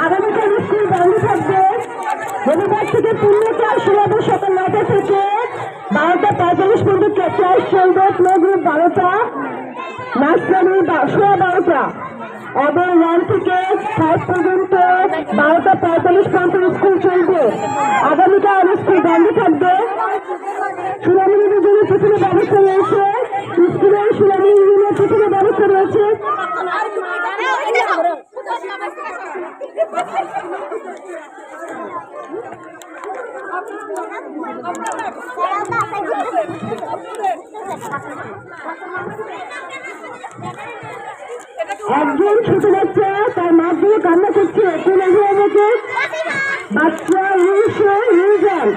আগামীকাল স্কুল বন্ধ থাকবে। রবিবার থেকে পূর্ণকাল শুরু সকাল ৯টা থেকে ১২টা ৪৫ পর্যন্ত ক্লাস চলবে। প্লে গ্রুপ ১২টা, নার্সারি ১২টা এবং 1 থেকে 5 পর্যন্ত ১২টা ৪৫ পর্যন্ত স্কুল চলবে। আগামীকাল স্কুল বন্ধ থাকবে। সুনামী জন্য পিছনে ব্যবস্থা রয়েছে। স্কুলের সুনামী ইউনিয়নের পিছনে ব্যবস্থা রয়েছে। একজন ছোট বাচ্চা তার মাঠ দিয়ে কান্না করছে। কোন অভিভাবকের বাচ্চা ইউজার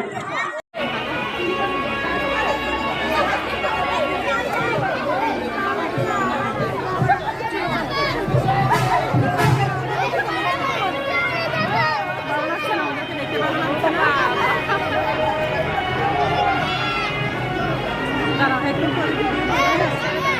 Claro,